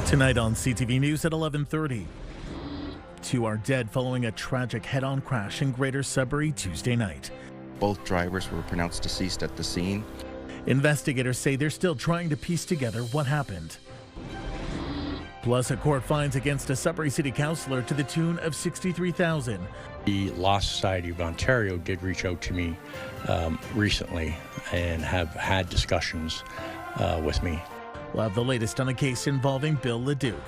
Tonight on CTV News at 11:30. Two are dead following a tragic head-on crash in Greater Sudbury Tuesday night. Both drivers were pronounced deceased at the scene. Investigators say they're still trying to piece together what happened. Plus, a court fines against a Sudbury City Councillor to the tune of $63,000. The Law Society of Ontario did reach out to me recently and have had discussions with me. We'll have the latest on a case involving Bill Leduc.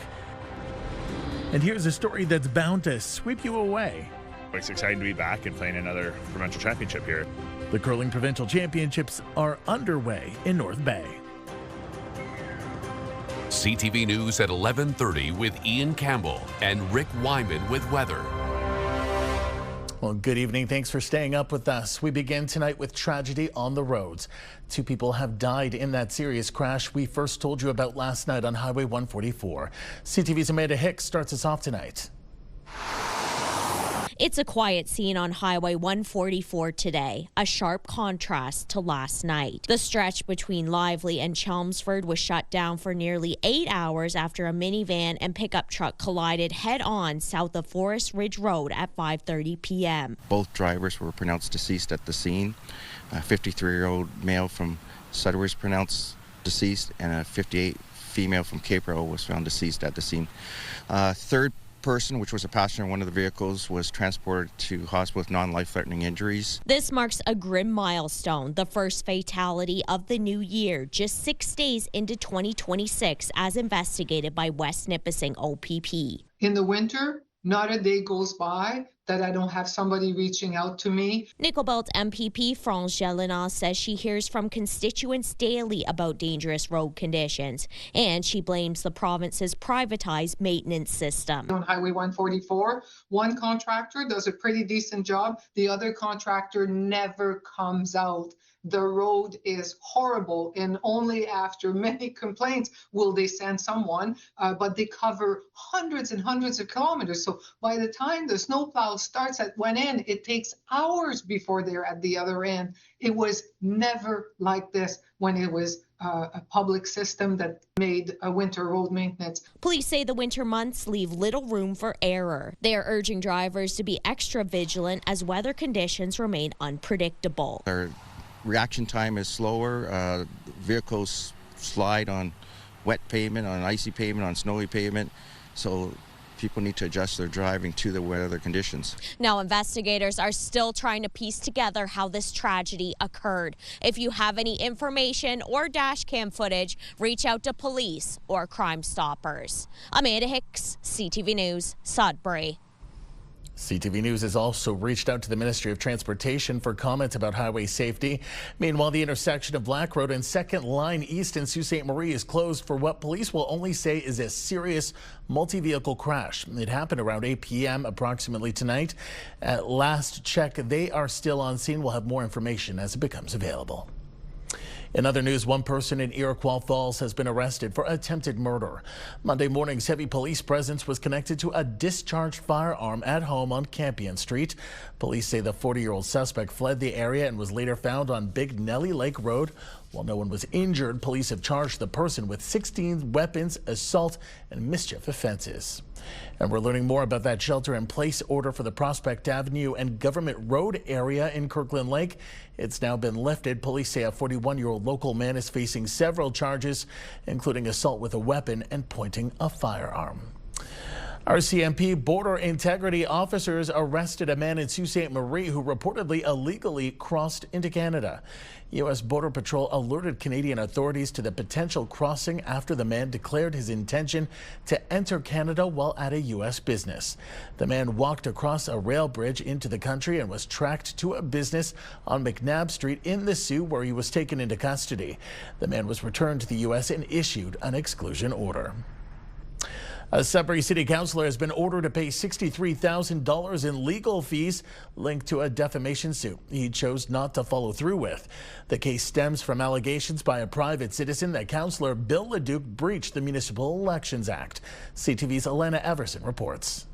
And here's a story that's bound to sweep you away. It's exciting to be back and playing another provincial championship here. The curling provincial championships are underway in North Bay. CTV News at 11:30 with Ian Campbell and Rick Wyman with weather. Well, good evening. Thanks for staying up with us. We begin tonight with tragedy on the roads. Two people have died in that serious crash we first told you about last night on Highway 144. CTV's Amanda Hicks starts us off tonight. It's a quiet scene on Highway 144 today, a sharp contrast to last night. The stretch between Lively and Chelmsford was shut down for nearly 8 hours after a minivan and pickup truck collided head-on south of Forest Ridge Road at 5:30 p.m. Both drivers were pronounced deceased at the scene. A 53-year-old male from Sudbury was pronounced deceased, and a 58 female from Cape Breton was found deceased at the scene. Third person, which was a passenger in one of the vehicles, was transported to hospital with non-life-threatening injuries. This marks a grim milestone, the first fatality of the new year, just 6 days into 2026, as investigated by West Nipissing OPP. In the winter, not a day goes by that I don't have somebody reaching out to me. Nickel Belt MPP France Gélinas says she hears from constituents daily about dangerous road conditions, and she blames the province's privatized maintenance system. On Highway 144, one contractor does a pretty decent job. The other contractor never comes out. The road is horrible, and only after many complaints will they send someone, but they cover hundreds and hundreds of kilometers. So by the time the snowplow starts at one end, it takes hours before they're at the other end. It was never like this when it was a public system that made a winter road maintenance. Police say the winter months leave little room for error. They are urging drivers to be extra vigilant as weather conditions remain unpredictable. Our reaction time is slower. Vehicles slide on wet pavement, on icy pavement, on snowy pavement. So people need to adjust their driving to the weather conditions. Now investigators are still trying to piece together how this tragedy occurred. If you have any information or dash cam footage, reach out to police or Crime Stoppers. Amanda Hicks, CTV News, Sudbury. CTV News has also reached out to the Ministry of Transportation for comments about highway safety. Meanwhile, the intersection of Black Road and 2nd Line East in Sault Ste. Marie is closed for what police will only say is a serious multi-vehicle crash. It happened around 8 p.m. approximately tonight. At last check, they are still on scene. We'll have more information as it becomes available. In other news, one person in Iroquois Falls has been arrested for attempted murder. Monday morning's heavy police presence was connected to a discharged firearm at home on Campion Street. Police say the 40-year-old suspect fled the area and was later found on Big Nelly Lake Road. While no one was injured, police have charged the person with 16 weapons, assault, and mischief offenses. And we're learning more about that shelter-in-place order for the Prospect Avenue and Government Road area in Kirkland Lake. It's now been lifted. Police say a 41-year-old local man is facing several charges, including assault with a weapon and pointing a firearm. RCMP border integrity officers arrested a man in Sault Ste. Marie who reportedly illegally crossed into Canada. U.S. Border Patrol alerted Canadian authorities to the potential crossing after the man declared his intention to enter Canada while at a U.S. business. The man walked across a rail bridge into the country and was tracked to a business on McNabb Street in the Sault, where he was taken into custody. The man was returned to the U.S. and issued an exclusion order. A Sudbury City Councillor has been ordered to pay $63,000 in legal fees linked to a defamation suit he chose not to follow through with. The case stems from allegations by a private citizen that Councillor Bill Leduc breached the Municipal Elections Act. CTV's Elena Everson reports.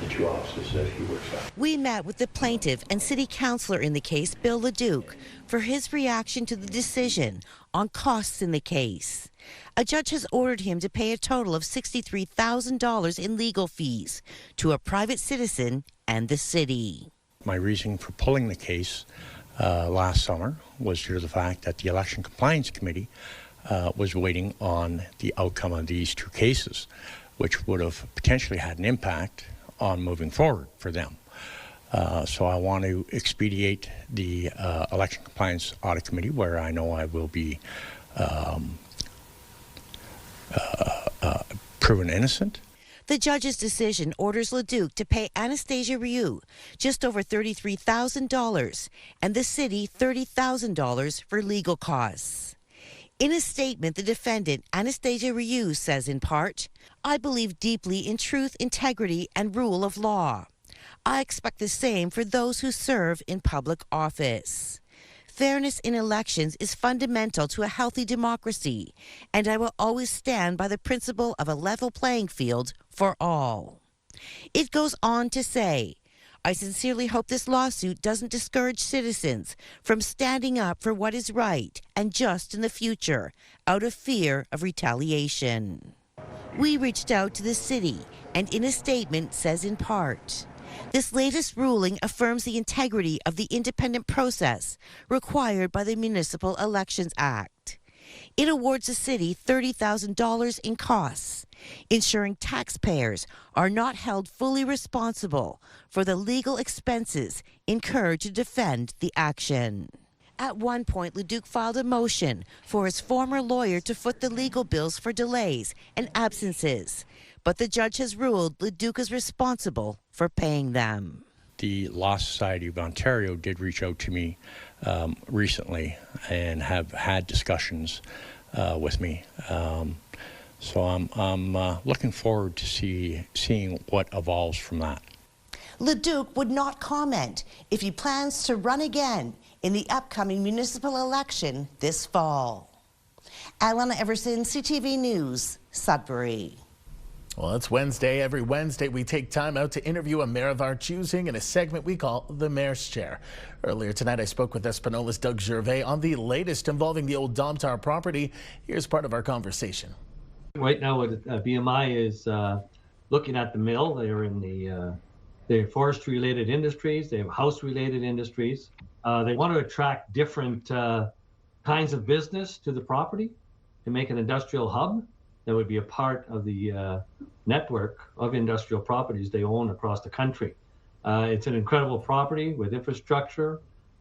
The two offices that he works at. We met with the plaintiff and city councillor in the case, Bill Leduc, for his reaction to the decision on costs in the case. A judge has ordered him to pay a total of $63,000 in legal fees to a private citizen and the city. My reason for pulling the case last summer was due to the fact that the Election Compliance Committee was waiting on the outcome of these two cases, which would have potentially had an impact on moving forward for them. So I want to expedite the Election Compliance Audit Committee, where I know I will be proven innocent. The judge's decision orders Leduc to pay Anastasia Rioux just over $33,000 and the city $30,000 for legal costs. In a statement, the defendant, Anastasia Rioux, says in part, "I believe deeply in truth, integrity, and rule of law. I expect the same for those who serve in public office. Fairness in elections is fundamental to a healthy democracy, and I will always stand by the principle of a level playing field for all." It goes on to say, "I sincerely hope this lawsuit doesn't discourage citizens from standing up for what is right and just in the future, out of fear of retaliation." We reached out to the city, and in a statement says in part, "This latest ruling affirms the integrity of the independent process required by the Municipal Elections Act. It awards the city $30,000 in costs, ensuring taxpayers are not held fully responsible for the legal expenses incurred to defend the action." At one point, Leduc filed a motion for his former lawyer to foot the legal bills for delays and absences, but the judge has ruled Leduc is responsible for paying them. The Law Society of Ontario did reach out to me recently and have had discussions with me. So I'm looking forward to seeing what evolves from that. Leduc would not comment if he plans to run again in the upcoming municipal election this fall. Alana Everson, CTV News, Sudbury. Well, it's Wednesday. Every Wednesday, we take time out to interview a mayor of our choosing in a segment we call the Mayor's Chair. Earlier tonight, I spoke with Espanola's Doug Gervais on the latest involving the old Domtar property. Here's part of our conversation. Right now, what BMI is looking at the mill. They're in the forestry-related industries. They have house-related industries. They want to attract different kinds of business to the property to make an industrial hub that would be a part of the network of industrial properties they own across the country. It's an incredible property with infrastructure,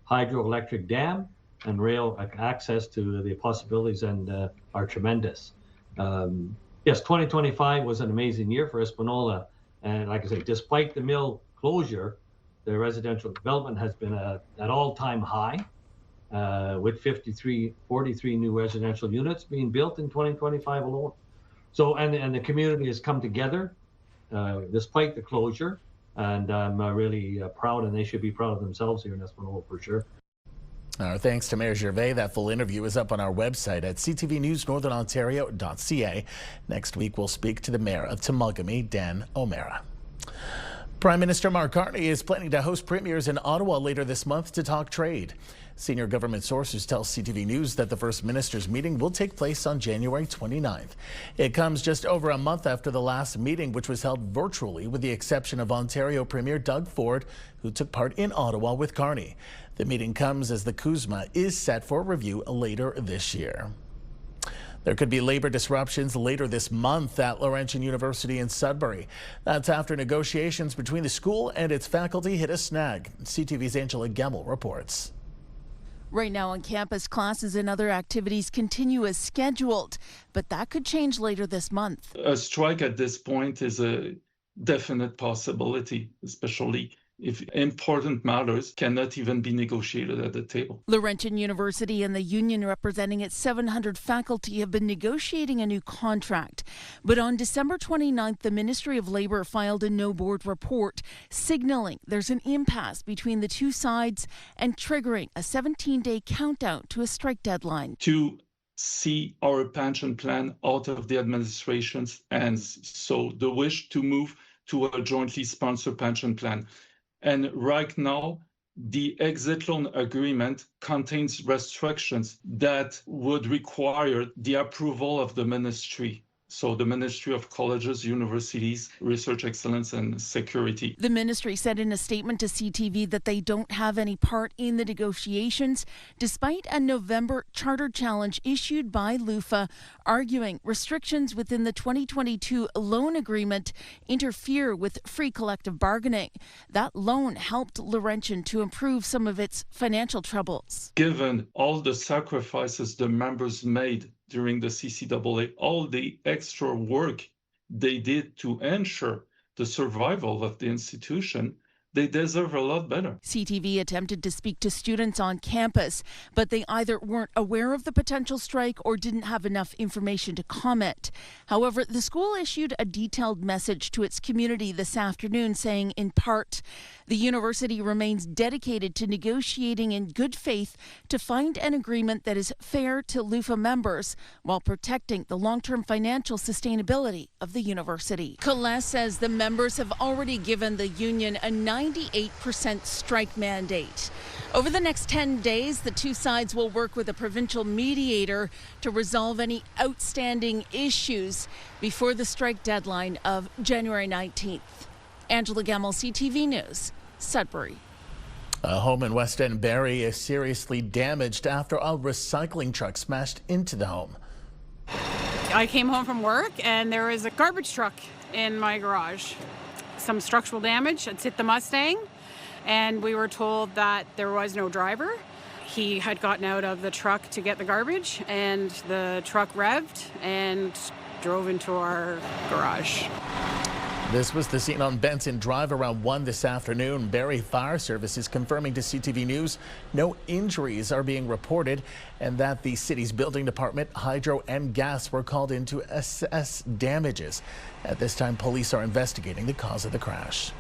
hydroelectric dam, and rail access to the possibilities and are tremendous. Yes, 2025 was an amazing year for Espanola. And like I say, despite the mill closure, the residential development has been at all-time high, with 43 new residential units being built in 2025 alone. So, and the community has come together despite the closure, and I'm really proud, and they should be proud of themselves here in Espanola for sure. Our thanks to Mayor Gervais. That full interview is up on our website at ctvnewsnorthernontario.ca. Next week, we'll speak to the mayor of Temagami, Dan O'Meara. Prime Minister Mark Carney is planning to host premiers in Ottawa later this month to talk trade. Senior government sources tell CTV News that the First Minister's meeting will take place on January 29th. It comes just over a month after the last meeting, which was held virtually with the exception of Ontario Premier Doug Ford, who took part in Ottawa with Carney. The meeting comes as the CUSMA is set for review later this year. There could be labor disruptions later this month at Laurentian University in Sudbury. That's after negotiations between the school and its faculty hit a snag. CTV's Angela Gemmell reports. Right now on campus, classes and other activities continue as scheduled, but that could change later this month. A strike at this point is a definite possibility, especially if important matters cannot even be negotiated at the table. Laurentian University and the union representing its 700 faculty have been negotiating a new contract. But on December 29th, the Ministry of Labour filed a no-board report signaling there's an impasse between the two sides and triggering a 17-day countdown to a strike deadline. To see our pension plan out of the administration's hands. So the wish to move to a jointly sponsored pension plan. And right now, the exit loan agreement contains restrictions that would require the approval of the ministry. So the Ministry of Colleges, Universities, Research Excellence and Security. The ministry said in a statement to CTV that they don't have any part in the negotiations, despite a November charter challenge issued by LUFA, arguing restrictions within the 2022 loan agreement interfere with free collective bargaining. That loan helped Laurentian to improve some of its financial troubles. Given all the sacrifices the members made during the CCAA, all the extra work they did to ensure the survival of the institution, they deserve a lot better. CTV attempted to speak to students on campus, but they either weren't aware of the potential strike or didn't have enough information to comment. However, the school issued a detailed message to its community this afternoon saying, in part, the university remains dedicated to negotiating in good faith to find an agreement that is fair to LUFA members while protecting the long-term financial sustainability of the university. Colette says the members have already given the union a 98% strike mandate. Over the next 10 days, the two sides will work with a provincial mediator to resolve any outstanding issues before the strike deadline of January 19th. Angela Gemmell, CTV News, Sudbury. A home in West End Barrie is seriously damaged after a recycling truck smashed into the home. I came home from work and there was a garbage truck in my garage. Some structural damage. It's hit the Mustang, and we were told that there was no driver. He had gotten out of the truck to get the garbage, and the truck revved and drove into our garage. This was the scene on Benson Drive around 1 this afternoon. Barrie Fire Service is confirming to CTV News no injuries are being reported and that the city's building department, hydro and gas were called in to assess damages. At this time, police are investigating the cause of the crash.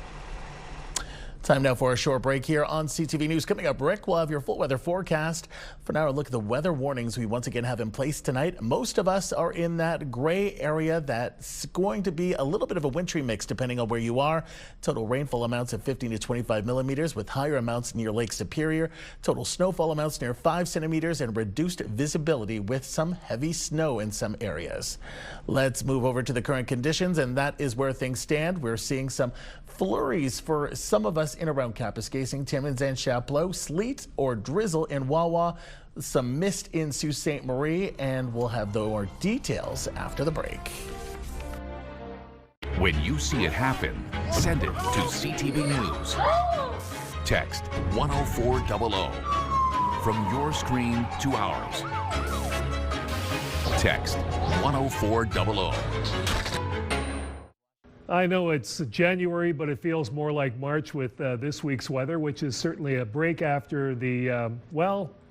Time now for a short break here on CTV News. Coming up, Rick will have your full weather forecast. For now, a look at the weather warnings we once again have in place tonight. Most of us are in that gray area that's going to be a little bit of a wintry mix depending on where you are. Total rainfall amounts of 15 to 25 millimeters with higher amounts near Lake Superior. Total snowfall amounts near 5 centimeters and reduced visibility with some heavy snow in some areas. Let's move over to the current conditions, and that is where things stand. We're seeing some flurries for some of us in around Kapuskasing, Timmins and Chapleau, sleet or drizzle in Wawa, some mist in Sault Ste. Marie, and we'll have more details after the break. When you see it happen, send it to CTV News. Text 10400 from your screen to ours. Text 10400. I know it's January, but it feels more like March with this week's weather, which is certainly a break after the,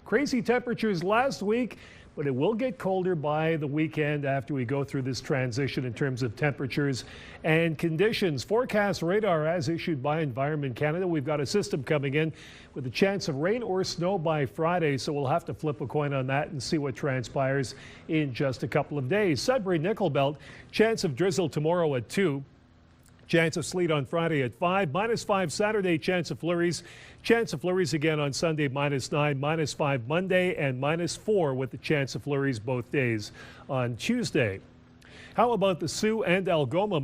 crazy temperatures last week. But it will get colder by the weekend after we go through this transition in terms of temperatures and conditions. Forecast radar as issued by Environment Canada. We've got a system coming in with a chance of rain or snow by Friday, so we'll have to flip a coin on that and see what transpires in just a couple of days. Sudbury Nickel Belt, chance of drizzle tomorrow at 2. Chance of sleet on Friday at 5, -5 Saturday, chance of flurries. Chance of flurries again on Sunday, -9, -5 Monday, and -4 with the chance of flurries both days on Tuesday. How about the Sioux and Algoma?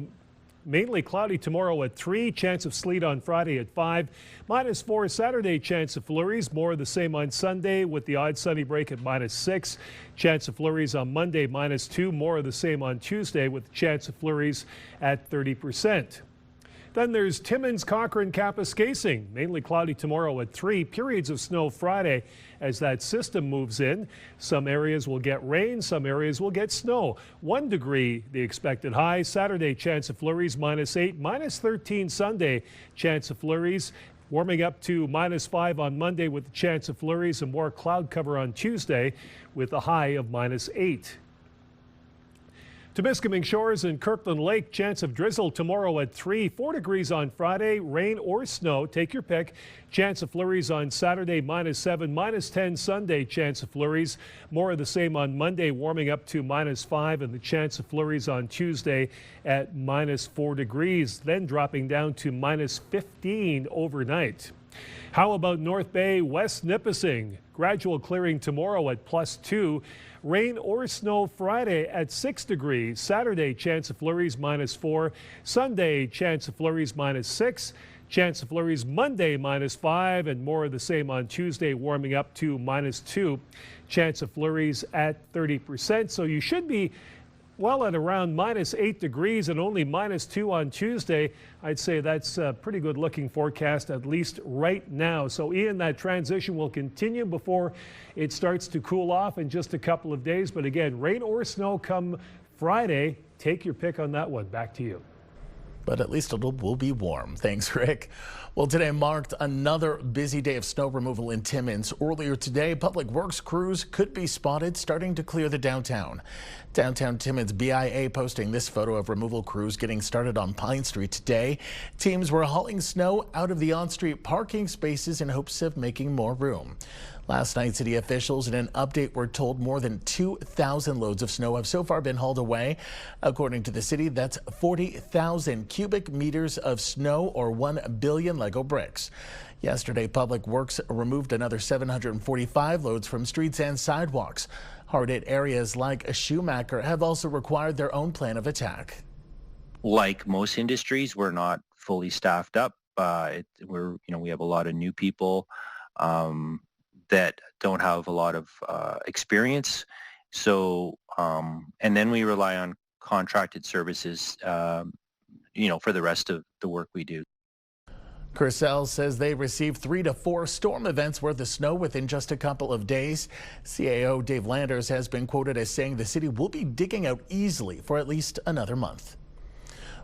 Mainly cloudy tomorrow at 3, chance of sleet on Friday at 5, -4 Saturday, chance of flurries, more of the same on Sunday with the odd sunny break at -6, chance of flurries on Monday, -2, more of the same on Tuesday with the chance of flurries at 30%. Then there's Timmins, Cochrane, Kapuskasing. Mainly cloudy tomorrow at 3. Periods of snow Friday as that system moves in. Some areas will get rain, some areas will get snow. 1 degree the expected high. Saturday, chance of flurries, -8. -13 Sunday, chance of flurries. Warming up to -5 on Monday with the chance of flurries and more cloud cover on Tuesday with a high of -8. Temiskaming Shores and Kirkland Lake, chance of drizzle tomorrow at 3. 4 degrees on Friday, rain or snow, take your pick. Chance of flurries on Saturday, -7, -10 Sunday, chance of flurries. More of the same on Monday, warming up to -5, and the chance of flurries on Tuesday at -4 degrees, then dropping down to -15 overnight. How about North Bay, West Nipissing? Gradual clearing tomorrow at +2. Rain or snow Friday at 6 degrees. Saturday, chance of flurries -4. Sunday, chance of flurries -6. Chance of flurries Monday -5, and more of the same on Tuesday, warming up to -2. Chance of flurries at 30%. So you should be well at around -8 degrees and only -2 on Tuesday. I'd say that's a pretty good looking forecast, at least right now. So Ian, that transition will continue before it starts to cool off in just a couple of days. But again, rain or snow come Friday. Take your pick on that one. Back to you. But at least it will be warm. Thanks, Rick. Well, today marked another busy day of snow removal in Timmins. Earlier today, public works crews could be spotted starting to clear the downtown. Downtown Timmins BIA posting this photo of removal crews getting started on Pine Street today. Teams were hauling snow out of the on-street parking spaces in hopes of making more room. Last night, city officials in an update were told more than 2,000 loads of snow have so far been hauled away. According to the city, that's 40,000 cubic meters of snow, or 1 billion Lego bricks. Yesterday, Public Works removed another 745 loads from streets and sidewalks. Hard-hit areas like Schumacher have also required their own plan of attack. Like most industries, we're not fully staffed up. We have a lot of new people that don't have a lot of experience. So, and then we rely on contracted services, for the rest of the work we do. Purcell says they received 3 to 4 storm events worth of snow within just a couple of days. CAO Dave Landers has been quoted as saying the city will be digging out easily for at least another month.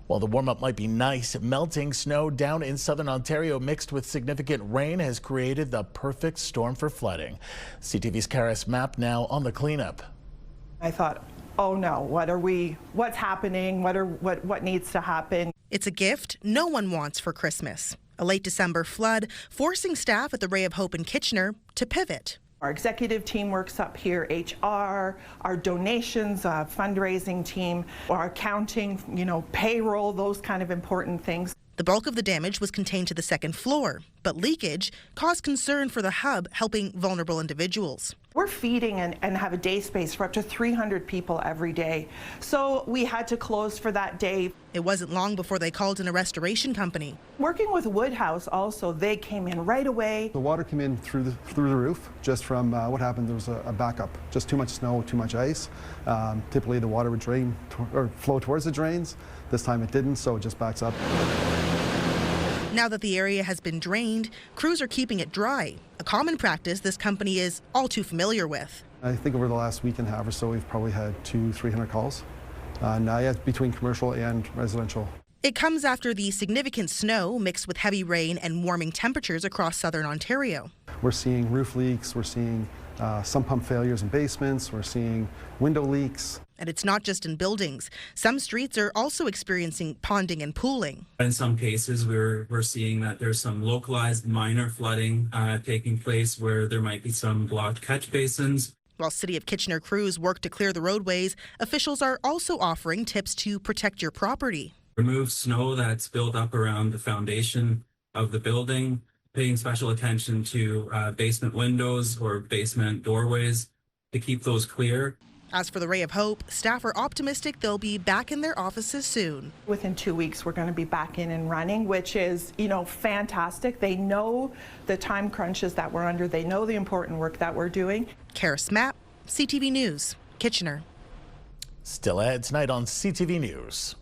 While the warm-up might be nice, melting snow down in southern Ontario mixed with significant rain has created the perfect storm for flooding. CTV's Karis Mapp now on the cleanup. I thought, oh no, what's happening? What needs to happen? It's a gift no one wants for Christmas. A late December flood forcing staff at the Ray of Hope in Kitchener to pivot. Our executive team works up here, HR, our donations, fundraising team, our accounting, payroll, those kind of important things. The bulk of the damage was contained to the second floor, but leakage caused concern for the hub helping vulnerable individuals. We're feeding and have a day space for up to 300 people every day. So we had to close for that day. It wasn't long before they called in a restoration company. Working with Woodhouse also, they came in right away. The water came in through the roof just from what happened. There was a backup, just too much snow, too much ice. Typically the water would drain or flow towards the drains. This time it didn't, so it just backs up. Now that the area has been drained, crews are keeping it dry, a common practice this company is all too familiar with. I think over the last week and a half or so, we've probably had 200-300 calls, between commercial and residential. It comes after the significant snow mixed with heavy rain and warming temperatures across southern Ontario. We're seeing roof leaks, we're seeing some pump failures in basements, we're seeing window leaks. And it's not just in buildings. Some streets are also experiencing ponding and pooling. In some cases, we're seeing that there's some localized minor flooding taking place where there might be some blocked catch basins. While City of Kitchener crews work to clear the roadways, officials are also offering tips to protect your property. Remove snow that's built up around the foundation of the building, paying special attention to basement windows or basement doorways to keep those clear. As for the Ray of Hope, staff are optimistic they'll be back in their offices soon. Within 2 weeks, we're going to be back in and running, which is, fantastic. They know the time crunches that we're under. They know the important work that we're doing. Karis Mapp, CTV News, Kitchener. Still ahead tonight on CTV News.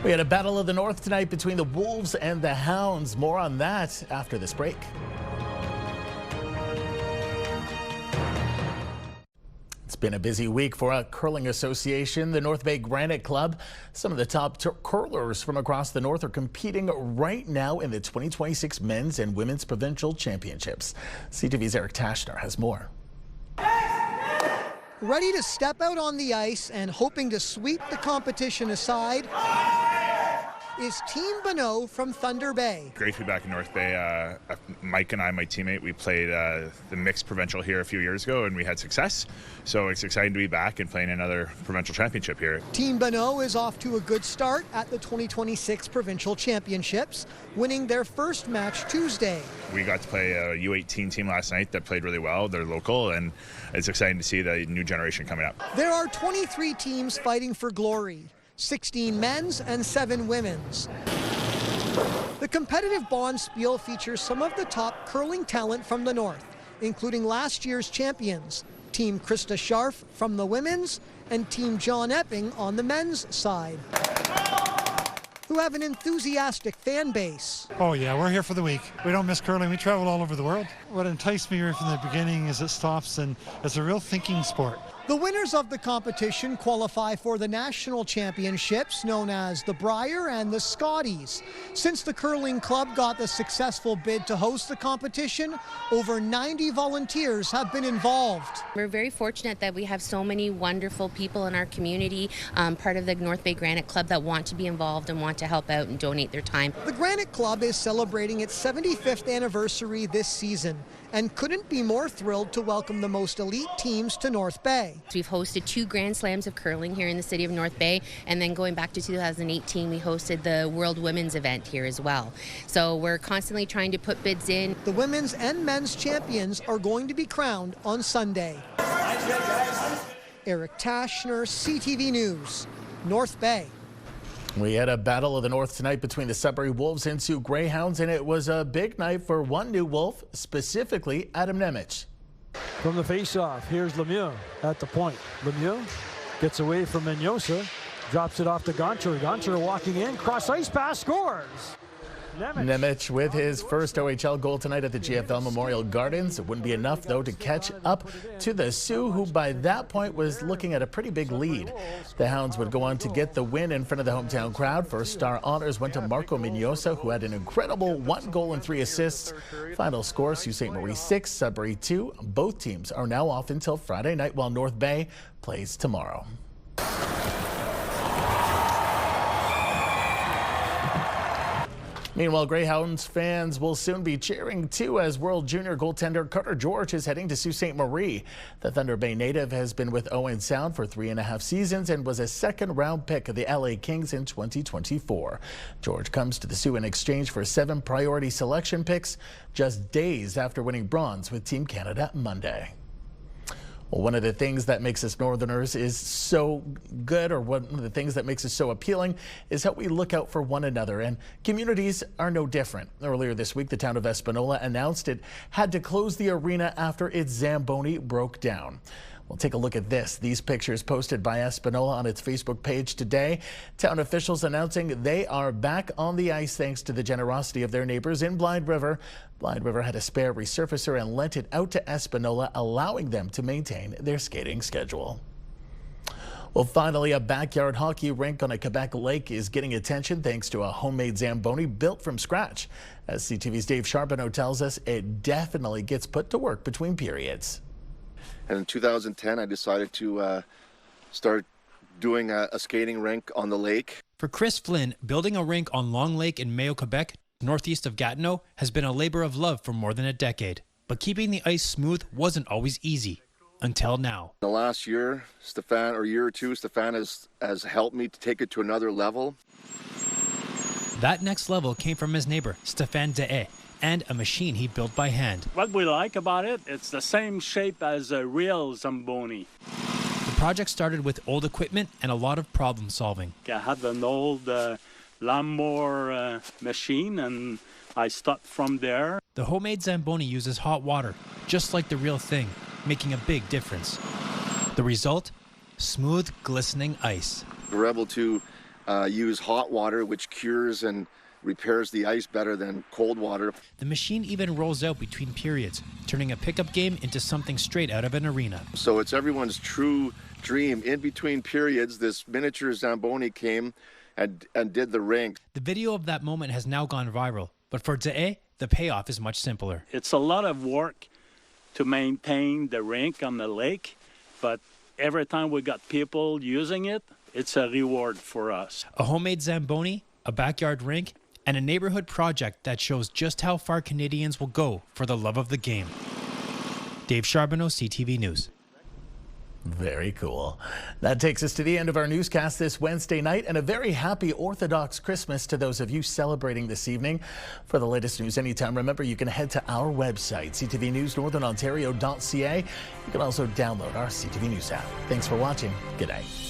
We had a battle of the north tonight between the Wolves and the Hounds. More on that after this break. It's been a busy week for a curling association, the North Bay Granite Club. Some of the top curlers from across the north are competing right now in the 2026 men's and women's provincial championships. CTV's Eric Tashner has more. ready to step out on the ice and hoping to sweep the competition aside, is Team Bonneau from Thunder Bay. Great to be back in North Bay. Mike and I, my teammate, we played the mixed provincial here a few years ago and we had success. So it's exciting to be back and playing another provincial championship here. Team Bonneau is off to a good start at the 2026 Provincial Championships, winning their first match Tuesday. We got to play a U18 team last night that played really well. They're local and it's exciting to see the new generation coming up. There are 23 teams fighting for glory. 16 men's and 7 women's. The competitive bonspiel features some of the top curling talent from the north, including last year's champions, Team Krista Scharf from the women's and Team John Epping on the men's side, who have an enthusiastic fan base. Oh yeah, we're here for the week. We don't miss curling. We travel all over the world. What enticed me here from the beginning is it stops and it's a real thinking sport. The winners of the competition qualify for the national championships known as the Brier and the Scotties. Since the curling club got the successful bid to host the competition, over 90 volunteers have been involved. We're very fortunate that we have so many wonderful people in our community, part of the North Bay Granite Club, that want to be involved and want to help out and donate their time. The Granite Club is celebrating its 75th anniversary this season and couldn't be more thrilled to welcome the most elite teams to North Bay. We've hosted 2 Grand Slams of curling here in the city of North Bay, and then going back to 2018, we hosted the World Women's event here as well. So we're constantly trying to put bids in. The women's and men's champions are going to be crowned on Sunday. Eric Tashner, CTV News, North Bay. We had a battle of the north tonight between the Sudbury Wolves and Sault Greyhounds, and it was a big night for one new Wolf, specifically Adam Nemec. From the face-off, here's Lemieux at the point. Lemieux gets away from Menyosa, drops it off to Gonchar. Gonchar walking in, cross-ice pass, scores! Nemec with his first OHL goal tonight at the GFL Memorial Gardens. It wouldn't be enough, though, to catch up to the Sioux, who by that point was looking at a pretty big lead. The Hounds would go on to get the win in front of the hometown crowd. First star honors went to Marco Menyosa, who had an incredible 1 goal and 3 assists. Final score, Sault Ste. Marie 6, Sudbury 2. Both teams are now off until Friday night, while North Bay plays tomorrow. Meanwhile, Greyhounds fans will soon be cheering too as World Junior goaltender Carter George is heading to Sault Ste. Marie. The Thunder Bay native has been with Owen Sound for 3.5 seasons and was a second-round pick of the LA Kings in 2024. George comes to the Sioux in exchange for 7 priority selection picks just days after winning bronze with Team Canada Monday. Well, one of the things that makes us Northerners is so good, or one of the things that makes us so appealing, is how we look out for one another, and communities are no different. Earlier this week, the town of Espanola announced it had to close the arena after its Zamboni broke down. Well, take a look at this. These pictures posted by Espanola on its Facebook page today. Town officials announcing they are back on the ice thanks to the generosity of their neighbors in Blind River. Blind River had a spare resurfacer and lent it out to Espanola, allowing them to maintain their skating schedule. Well, finally, a backyard hockey rink on a Quebec lake is getting attention thanks to a homemade Zamboni built from scratch. As CTV's Dave Charbonneau tells us, it definitely gets put to work between periods. And in 2010, I decided to start doing a skating rink on the lake. For Chris Flynn, building a rink on Long Lake in Mayo, Quebec, northeast of Gatineau, has been a labor of love for more than a decade. But keeping the ice smooth wasn't always easy, until now. The last year, year or two, Stefan has helped me to take it to another level. That next level came from his neighbor, Stéphane Dehaye, and a machine he built by hand. What we like about it, it's the same shape as a real Zamboni. The project started with old equipment and a lot of problem solving. I had an old lawnmower machine and I stopped from there. The homemade Zamboni uses hot water, just like the real thing, making a big difference. The result? Smooth, glistening ice. We're able to use hot water, which cures and repairs the ice better than cold water. The machine even rolls out between periods, turning a pickup game into something straight out of an arena. So it's everyone's true dream. In between periods, this miniature Zamboni came and did the rink. The video of that moment has now gone viral, but for Dehaye, the payoff is much simpler. It's a lot of work to maintain the rink on the lake, but every time we got people using it, it's a reward for us. A homemade Zamboni, a backyard rink, and a neighborhood project that shows just how far Canadians will go for the love of the game. Dave Charbonneau, CTV News. Very cool. That takes us to the end of our newscast this Wednesday night, and a very happy Orthodox Christmas to those of you celebrating this evening. For the latest news anytime, remember you can head to our website, ctvnewsnorthernontario.ca. You can also download our CTV News app. Thanks for watching. Good night.